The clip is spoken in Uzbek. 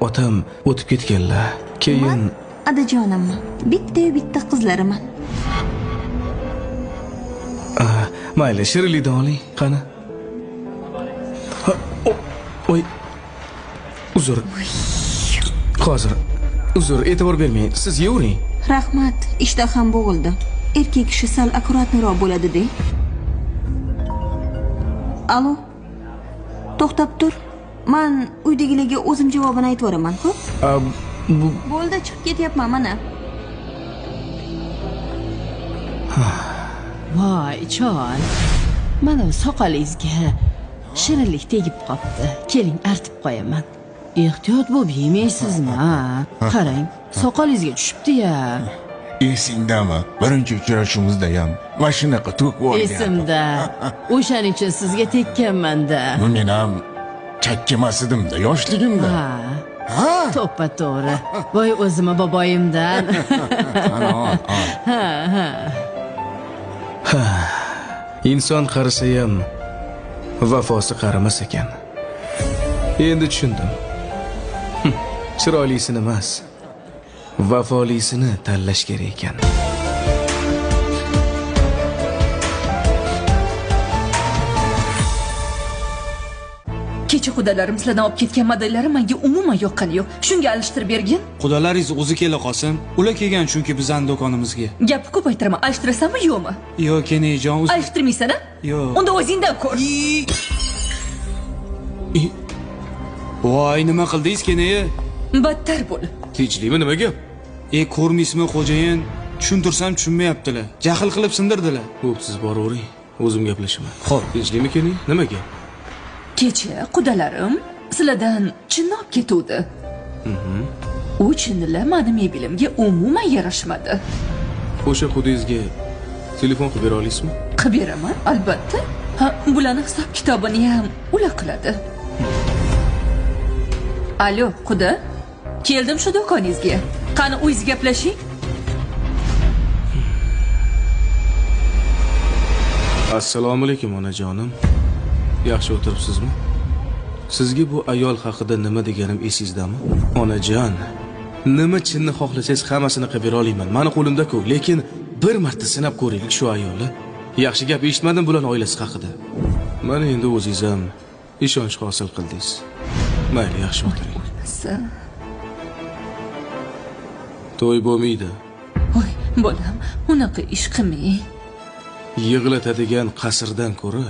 otam o'tib ketganlar. Keyin adajonimmi? Bitta qizlariman. Mayli, shirinlikdan oling, qani. Oy. Uzr. Hozir. Uzr, e'tibor bermang. Siz yevring. Rahmat, ishtaham bo'g'ildi. Erkak kishi sal akkuratniroq bo'ladi-de. Alo. To'xtab tur. Men uydagilarga o'zim javobini aytib beraman, xo'p? Bo'ldi, chiqib ketyapman mana. Voy, chol. Mana soqolingizga shirinlik tegib qopti. Keling, artib qo'yaman. Ehtiyot bo'lib yemaysizmi? Qarang, soqolingizga tushibdi-ya. Esingdami? Birinchi uchrashuvimizda ham mashinaga to'kib olgan. Esimda. O'shaning uchun sizga tekkanman-da. Men ham chakkimas edim-da, yoshligimda. Ha. To'ppa to'g'ri. Voy, o'zimni boboyimdan. Inson qarisa ham vafosi qarimas ekan. Endi tushundim. Chiroylisini emas, vafolisini tanlash kerak ekan. Kecha qudalarim sizlardan olib ketgan modellarim menga umuman yoqqani yo'q. Shunga alishtirib bergin. Qudalaringiz o'zi kela qolsin. Ular kelgan chunki bizning do'konimizga. Gapni ko'paytiraman. Alishtirasanmi yo'qmi? Yo'q, kenajon. Alishtirmaysan-a? Yo'q. Unda o'zingdan ko'r. Voy, nima qildingiz kenayi? Battar bo'l. Tinchlikmi, nima gap? Ko'rmaysizmi xo'jayin? Tushuntirsam tushunmayaptilar. Jahl qilib sindirdilar. Xo'p, siz boravering. O'zim gaplashaman. Xo'p. Tinchlikmi keling? Nima gap? Kecha qudalarim sizlardan chinni olib ketuvdi. U chinnilar meni mebelimga umuman yarashmadi. O'sha xudingizga telefon qilib bera olasizmi? Qilib beraman, albatta. Ha, bularning hisob kitobini ham ular qiladi. Alo, quda? Keldim shu do'koningizga. Qani o'zingiz gaplashing. Assalomu alaykum onajonim. Yaxshi o'tiribsizmi? Sizga bu ayol haqida nima deganim esingizdami? Onajon, nima chinni xohlasangiz hammasini qilib bera olaman. Meni qo'limda-ku, lekin bir marta sinab ko'raylik shu ayolni. Yaxshi gap eshitmadim bularning oilasi haqida. Mana endi o'zingiz ham ishonch hosil qildingiz. Mayli, yaxshi o'tiring. To'y bo'lmaydi. Voy, bolam, unaqa ish qilmang. Yig'latadigan qasrdan ko'ra